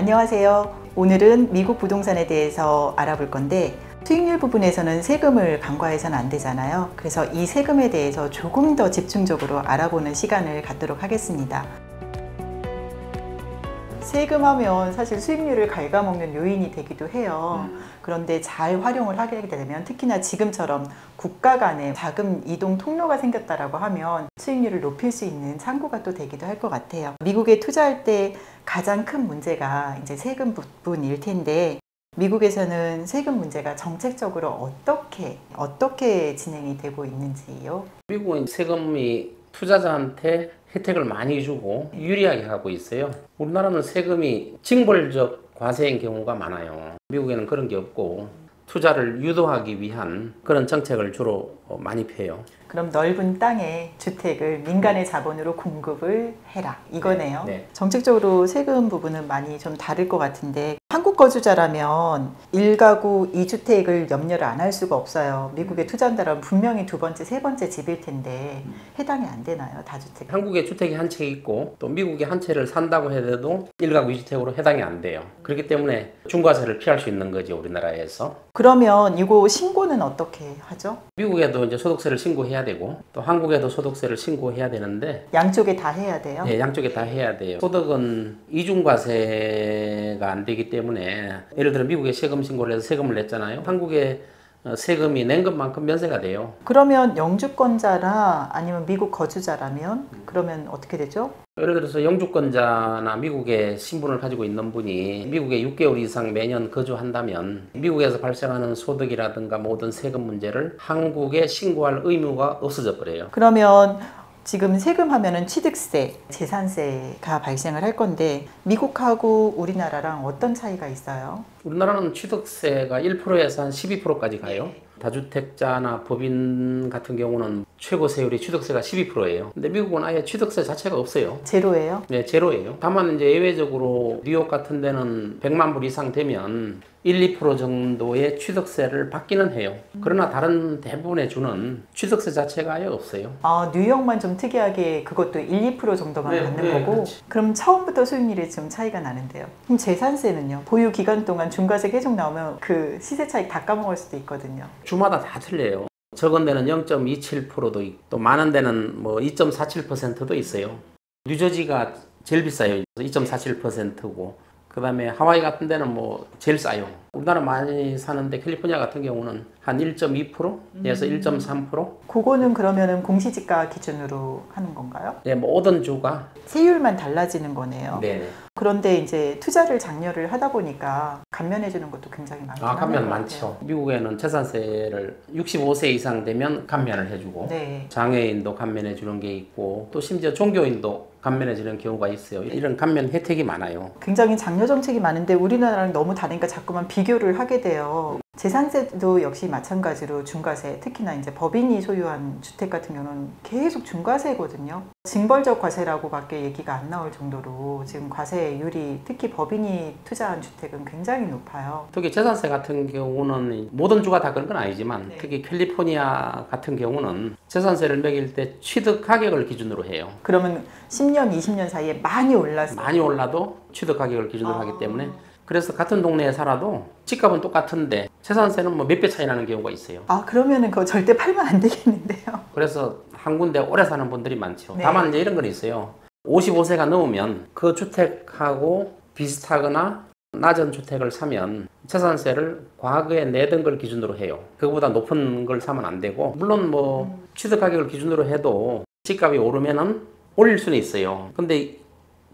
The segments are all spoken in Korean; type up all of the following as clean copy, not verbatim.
안녕하세요. 오늘은 미국 부동산에 대해서 알아볼 건데 수익률 부분에서는 세금을 간과해서는 안 되잖아요. 그래서 이 세금에 대해서 조금 더 집중적으로 알아보는 시간을 갖도록 하겠습니다. 세금하면 사실 수익률을 갉아먹는 요인이 되기도 해요. 그런데 잘 활용을 하게 되면 특히나 지금처럼 국가 간에 자금 이동 통로가 생겼다라고 하면 수익률을 높일 수 있는 창구가 또 되기도 할 것 같아요. 미국에 투자할 때 가장 큰 문제가 이제 세금 부분일 텐데 미국에서는 세금 문제가 정책적으로 어떻게 진행이 되고 있는지요? 미국은 세금이 투자자한테 혜택을 많이 주고 유리하게 하고 있어요. 우리나라는 세금이 징벌적 과세인 경우가 많아요. 미국에는 그런 게 없고 투자를 유도하기 위한 그런 정책을 주로 많이 펴요. 그럼 넓은 땅에 주택을 민간의 자본으로 공급을 해라 이거네요. 네. 정책적으로 세금 부분은 많이 좀 다를 것 같은데 한국 거주자라면 1가구 2주택을 염려를 안 할 수가 없어요. 미국에 투자한다면 분명히 두 번째, 세 번째 집일 텐데 해당이 안 되나요? 다주택? 한국에 주택이 한 채 있고 또 미국에 한 채를 산다고 해도 1가구 2주택으로 해당이 안 돼요. 그렇기 때문에 중과세를 피할 수 있는 거죠, 우리나라에서. 그러면 이거 신고는 어떻게 하죠? 미국에도 이제 소득세를 신고해야 되고 또 한국에도 소득세를 신고해야 되는데 양쪽에 다 해야 돼요? 네, 양쪽에 다 해야 돼요. 소득은 이중과세가 안 되기 때문에 예를 들어 미국에 세금 신고를 해서 세금을 냈잖아요. 한국에 세금이 낸 것만큼 면세가 돼요. 그러면 영주권자나 아니면 미국 거주자라면 그러면 어떻게 되죠? 예를 들어서 영주권자나 미국에 신분을 가지고 있는 분이 미국에 6개월 이상 매년 거주한다면 미국에서 발생하는 소득이라든가 모든 세금 문제를 한국에 신고할 의무가 없어져 버려요. 그러면 지금 세금 하면은 취득세, 재산세가 발생을 할 건데 미국하고 우리나라랑 어떤 차이가 있어요? 우리나라는 취득세가 1%에서 한 12%까지 가요. 다주택자나 법인 같은 경우는 최고 세율이 취득세가 12%예요. 근데 미국은 아예 취득세 자체가 없어요. 제로예요? 네, 제로예요. 다만 이제 예외적으로 뉴욕 같은 데는 100만 불 이상 되면 1~2% 정도의 취득세를 받기는 해요. 그러나 다른 대부분의 주는 취득세 자체가 아예 없어요. 아, 뉴욕만 좀 특이하게 그것도 1~2% 정도만 네, 받는 네, 거고 그렇지. 그럼 처음부터 수익률이 좀 차이가 나는데요. 그럼 재산세는요? 보유 기간 동안 중과세 계속 나오면 그 시세 차익 다 까먹을 수도 있거든요. 주마다 다 틀려요. 적은 데는 0.27%도 있고 또 많은 데는 뭐 2.47%도 있어요. 뉴저지가 제일 비싸요. 2.47%고 그 다음에 하와이 같은 데는 뭐 제일 싸요. 우리나라 많이 사는데 캘리포니아 같은 경우는 한 1.2%에서 1.3%? 그거는 그러면은 공시지가 기준으로 하는 건가요? 네, 모든 주가. 세율만 달라지는 거네요. 네. 그런데 이제 투자를 장려를 하다 보니까 감면해 주는 것도 굉장히 많긴 아, 감면 한것 많죠. 같아요. 미국에는 재산세를 65세 이상 되면 감면을 해주고 네. 장애인도 감면해 주는 게 있고 또 심지어 종교인도 감면해 주는 경우가 있어요. 이런 감면 혜택이 많아요. 굉장히 장려 정책이 많은데 우리나라랑 너무 다르니까 자꾸만 비교를 하게 돼요. 재산세도 역시 마찬가지로 중과세, 특히나 이제 법인이 소유한 주택 같은 경우는 계속 중과세거든요. 징벌적 과세라고밖에 얘기가 안 나올 정도로 지금 과세율이 특히 법인이 투자한 주택은 굉장히 높아요. 특히 재산세 같은 경우는 모든 주가 다 그런 건 아니지만 네. 특히 캘리포니아 같은 경우는 재산세를 매길 때 취득 가격을 기준으로 해요. 그러면 10년, 20년 사이에 많이 올랐어요. 많이 올라도 취득 가격을 기준으로 하기 때문에 그래서 같은 동네에 살아도 집값은 똑같은데 재산세는 뭐 몇 배 차이 나는 경우가 있어요. 아, 그러면은 그거 절대 팔면 안 되겠는데요. 그래서 한 군데 오래 사는 분들이 많죠. 네. 다만 이제 이런 건 있어요. 55세가 넘으면 그 주택하고 비슷하거나 낮은 주택을 사면 재산세를 과거에 내던 걸 기준으로 해요. 그거보다 높은 걸 사면 안 되고 물론 뭐 취득 가격을 기준으로 해도 집값이 오르면은 올릴 수는 있어요. 근데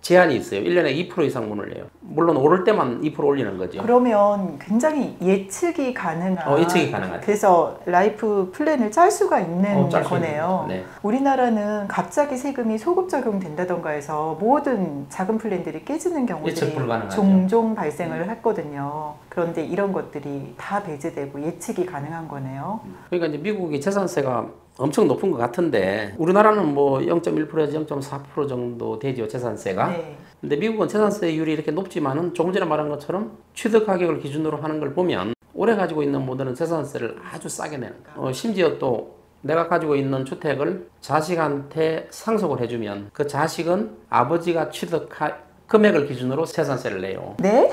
제한이 있어요. 1년에 2% 이상 문을 내요. 물론 오를 때만 2% 올리는 거죠. 그러면 굉장히 예측이 가능한 예측이 가능하죠. 그래서 라이프 플랜을 짤 수가 있는 짤수 거네요. 있는 거죠. 네. 우리나라는 갑자기 세금이 소급 적용된다던가 해서 모든 작은 플랜들이 깨지는 경우들이 예측 불가능하죠. 종종 발생을 했거든요. 그런데 이런 것들이 다 배제되고 예측이 가능한 거네요. 그러니까 이제 미국이 재산세가 엄청 높은 것 같은데 우리나라는 뭐 0.1%에서 0.4% 정도 되죠, 재산세가. 네. 근데 미국은 재산세율이 이렇게 높지만은 조금 전에 말한 것처럼 취득 가격을 기준으로 하는 걸 보면 오래 가지고 있는 모델은 재산세를 아주 싸게 내는 거예요. 심지어 또 내가 가지고 있는 주택을 자식한테 상속을 해주면 그 자식은 아버지가 취득한 금액을 기준으로 재산세를 내요. 네?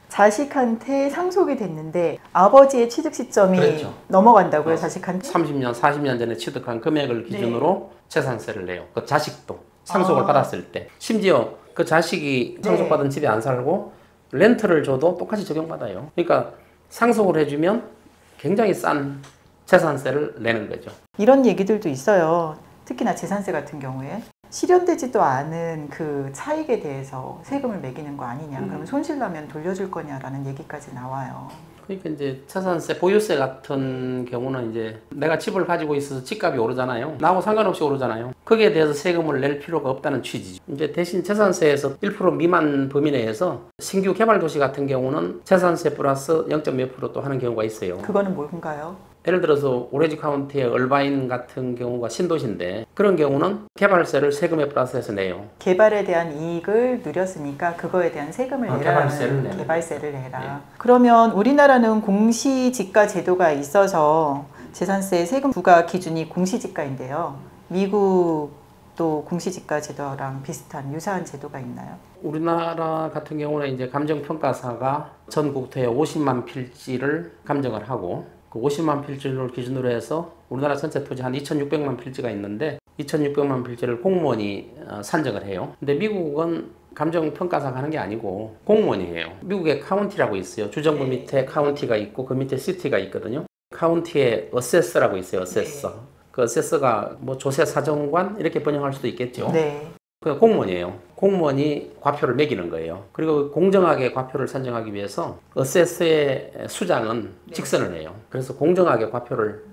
자식한테 상속이 됐는데 아버지의 취득 시점이 그렇죠. 넘어간다고요, 자식한테? 30년, 40년 전에 취득한 금액을 기준으로 재산세를 내요. 그 자식도 상속을 받았을 때. 심지어 그 자식이 상속받은 집에 안 살고 렌트를 줘도 똑같이 적용받아요. 그러니까 상속을 해주면 굉장히 싼 재산세를 내는 거죠. 이런 얘기들도 있어요. 특히나 재산세 같은 경우에 실현되지도 않은 그 차익에 대해서 세금을 매기는 거 아니냐. 그러면 손실나면 돌려줄 거냐라는 얘기까지 나와요. 그러니까 이제 재산세, 보유세 같은 경우는 이제 내가 집을 가지고 있어서 집값이 오르잖아요. 나하고 상관없이 오르잖아요. 거기에 대해서 세금을 낼 필요가 없다는 취지죠. 이제 대신 재산세에서 1% 미만 범위 내에서 신규 개발 도시 같은 경우는 재산세 플러스 0.몇 프로 또 하는 경우가 있어요. 그거는 뭔가요? 예를 들어서 오레지 카운티의 얼바인 같은 경우가 신도시인데 그런 경우는 개발세를 세금에 플러스해서 내요. 개발에 대한 이익을 누렸으니까 그거에 대한 세금을 내라는 개발세를 내라. 네. 그러면 우리나라는 공시지가 제도가 있어서 재산세 세금 부과 기준이 공시지가인데요. 미국도 공시지가 제도랑 비슷한 유사한 제도가 있나요? 우리나라 같은 경우는 이제 감정평가사가 전 국토의 50만 필지를 감정을 하고 그 50만 필지를 기준으로 해서 우리나라 전체 토지 한 2,600만 필지가 있는데 2,600만 필지를 공무원이 산정을 해요. 근데 미국은 감정평가사가 하는 게 아니고 공무원이 해요. 미국에 카운티라고 있어요. 주정부 밑에 카운티가 있고 그 밑에 시티가 있거든요. 카운티에 어세서라고 있어요. 어세서. 그 어세서가 뭐 조세 사정관 이렇게 번역할 수도 있겠죠. 네. 그 공무원이에요. 공무원이 과표를 매기는 거예요. 그리고 공정하게 과표를 산정하기 위해서 어세스의 수장은 직선을 해요. 그래서 공정하게 과표를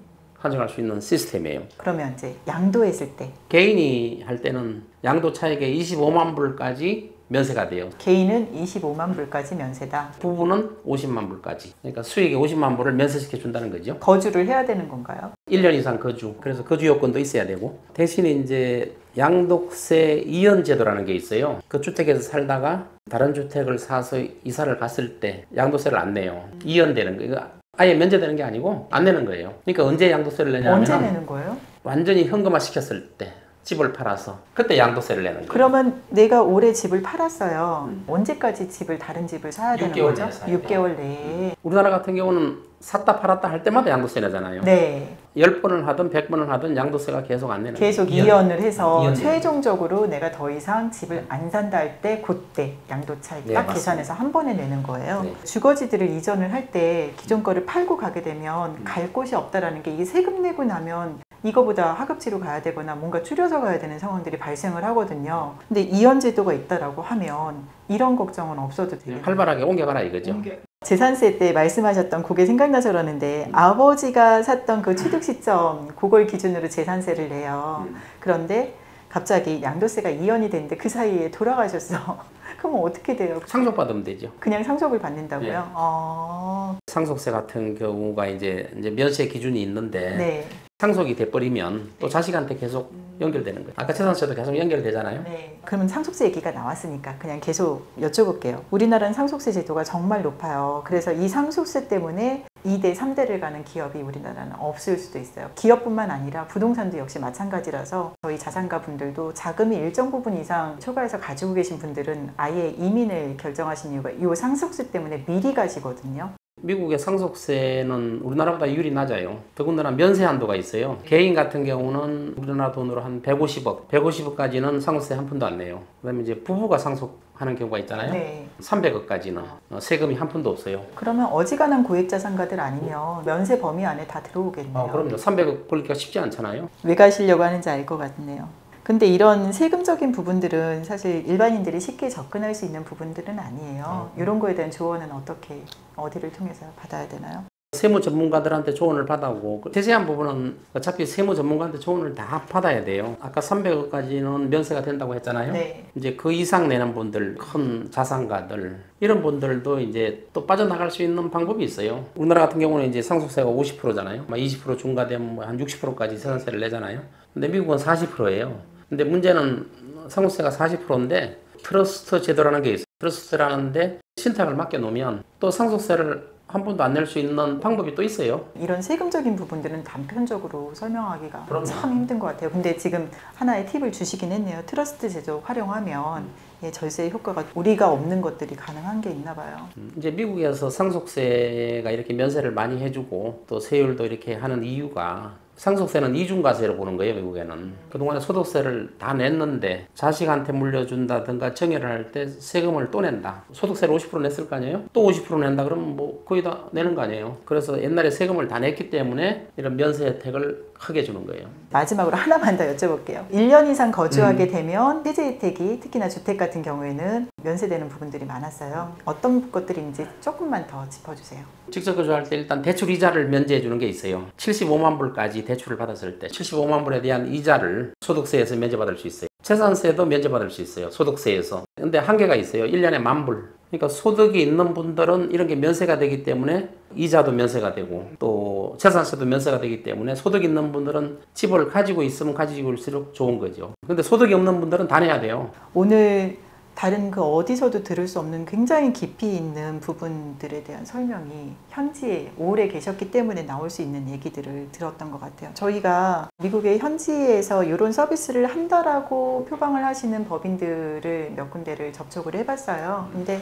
산정할 수 있는 시스템이에요. 그러면 이제 양도했을 때 개인이 할 때는 양도 차익의 25만 불까지 면세가 돼요. 개인은 25만 불까지 면세다. 부부는 50만 불까지. 그러니까 수익의 50만 불을 면세시켜 준다는 거죠. 거주를 해야 되는 건가요? 1년 이상 거주. 그래서 거주 요건도 있어야 되고. 대신에 이제 양도세 이연 제도라는 게 있어요. 그 주택에서 살다가 다른 주택을 사서 이사를 갔을 때 양도세를 안 내요. 이연되는 거예요. 아예 면제되는 게 아니고 안 내는 거예요. 그러니까 언제 양도세를 내냐면 언제 내는 거예요? 완전히 현금화 시켰을 때 집을 팔아서 그때 양도세를 내는 거예요. 그러면 내가 올해 집을 팔았어요. 언제까지 집을 다른 집을 사야 되는 6개월 거죠? 내에 사야 6개월 내에. 우리나라 같은 경우는 샀다 팔았다 할 때마다 양도세 내잖아요. 네. 10번을 하든 100번을 하든 양도세가 계속 안 내는 계속 거예요. 이연을 해서 이연. 최종적으로 내가 더 이상 집을 안 산다 할 때 그때 양도 차익 네, 딱 맞습니다. 계산해서 한 번에 내는 거예요. 네. 주거지들을 이전을 할 때 기존 거를 팔고 가게 되면 갈 곳이 없다라는 게 이게 세금 내고 나면 이거보다 하급지로 가야 되거나 뭔가 줄여서 가야 되는 상황들이 발생을 하거든요. 근데 이연 제도가 있다라고 하면 이런 걱정은 없어도 되겠네요. 활발하게 옮겨가라 이거죠. 재산세 때 말씀하셨던 그게 생각나서 그러는데 아버지가 샀던 그 취득 시점 그걸 기준으로 재산세를 내요. 그런데 갑자기 양도세가 이연이 됐는데 그 사이에 돌아가셨어. 그럼 어떻게 돼요? 상속받으면 되죠. 그냥 상속을 받는다고요? 네. 상속세 같은 경우가 이제 면세 기준이 있는데 네. 상속이 돼버리면 또 자식한테 계속 연결되는 거예요. 아까 재산세도 계속 연결되잖아요. 네. 그러면 상속세 얘기가 나왔으니까 그냥 계속 여쭤볼게요. 우리나라는 상속세 제도가 정말 높아요. 그래서 이 상속세 때문에 2대, 3대를 가는 기업이 우리나라는 없을 수도 있어요. 기업뿐만 아니라 부동산도 역시 마찬가지라서 저희 자산가 분들도 자금이 일정 부분 이상 초과해서 가지고 계신 분들은 아예 이민을 결정하신 이유가 이 상속세 때문에 미리 가시거든요. 미국의 상속세는 우리나라보다 율이 낮아요. 더군다나 면세 한도가 있어요. 개인 같은 경우는 우리나라 돈으로 한 150억, 150억까지는 상속세 한 푼도 안 내요. 그다음에 이제 부부가 상속하는 경우가 있잖아요. 네. 300억까지는 세금이 한 푼도 없어요. 그러면 어지간한 고액자산가들 아니면 면세 범위 안에 다 들어오겠네요. 그럼요. 300억 벌기가 쉽지 않잖아요. 왜 가시려고 하는지 알 것 같네요. 근데 이런 세금적인 부분들은 사실 일반인들이 쉽게 접근할 수 있는 부분들은 아니에요. 이런 거에 대한 조언은 어떻게, 어디를 통해서 받아야 되나요? 세무 전문가들한테 조언을 받아오고 세세한 부분은 어차피 세무 전문가한테 조언을 다 받아야 돼요. 아까 300억까지는 면세가 된다고 했잖아요. 네. 이제 그 이상 내는 분들, 큰 자산가들 이런 분들도 이제 또 빠져나갈 수 있는 방법이 있어요. 우리나라 같은 경우는 이제 상속세가 50%잖아요. 20% 중과되면 한 60%까지 세산세를 내잖아요. 근데 미국은 40%예요. 근데 문제는 상속세가 40%인데 트러스트 제도라는 게 있어요. 트러스트라는데 신탁을 맡겨놓으면 또 상속세를 한 번도 안 낼 수 있는 방법이 또 있어요. 이런 세금적인 부분들은 단편적으로 설명하기가 그럼요. 참 힘든 것 같아요. 근데 지금 하나의 팁을 주시긴 했네요. 트러스트 제도 활용하면 절세 효과가 우리가 없는 것들이 가능한 게 있나 봐요. 이제 미국에서 상속세가 이렇게 면세를 많이 해주고 또 세율도 이렇게 하는 이유가 상속세는 이중과세로 보는 거예요, 미국에는. 그동안에 소득세를 다 냈는데 자식한테 물려준다든가 정여를 할 때 세금을 또 낸다. 소득세를 50% 냈을 거 아니에요? 또 50% 낸다 그러면 뭐 거의 다 내는 거 아니에요? 그래서 옛날에 세금을 다 냈기 때문에 이런 면세 혜택을 크게 주는 거예요. 마지막으로 하나만 더 여쭤볼게요. 1년 이상 거주하게 되면 세제 혜택이 특히나 주택 같은 경우에는 면세되는 부분들이 많았어요. 어떤 것들인지 조금만 더 짚어주세요. 직접 거주할 때 일단 대출 이자를 면제해 주는 게 있어요. 75만 불까지 대출을 받았을 때 75만 불에 대한 이자를 소득세에서 면제받을 수 있어요. 재산세도 면제받을 수 있어요. 소득세에서. 근데 한계가 있어요. 1년에 10,000불. 그러니까 소득이 있는 분들은 이런 게 면세가 되기 때문에 이자도 면세가 되고 또 재산세도 면세가 되기 때문에 소득 있는 분들은 집을 가지고 있으면 가지고일수록 좋은 거죠. 근데 소득이 없는 분들은 다 내야 돼요. 오늘 다른 그 어디서도 들을 수 없는 굉장히 깊이 있는 부분들에 대한 설명이 현지에 오래 계셨기 때문에 나올 수 있는 얘기들을 들었던 것 같아요. 저희가 미국의 현지에서 이런 서비스를 한다라고 표방을 하시는 법인들을 몇 군데를 접촉을 해봤어요. 근데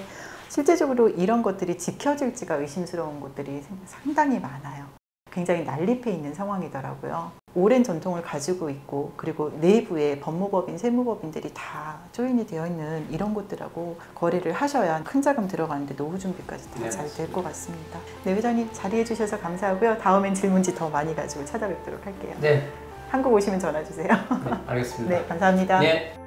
실제적으로 이런 것들이 지켜질지가 의심스러운 곳들이 상당히 많아요. 굉장히 난립해 있는 상황이더라고요. 오랜 전통을 가지고 있고 그리고 내부에 법무법인, 세무법인들이 다 조인이 되어 있는 이런 곳들하고 거래를 하셔야 큰 자금 들어가는데 노후 준비까지 다 잘 될 것 같습니다. 네, 회장님 자리해 주셔서 감사하고요. 다음엔 질문지 더 많이 가지고 찾아뵙도록 할게요. 네. 한국 오시면 전화 주세요. 네, 알겠습니다. 네, 감사합니다. 네.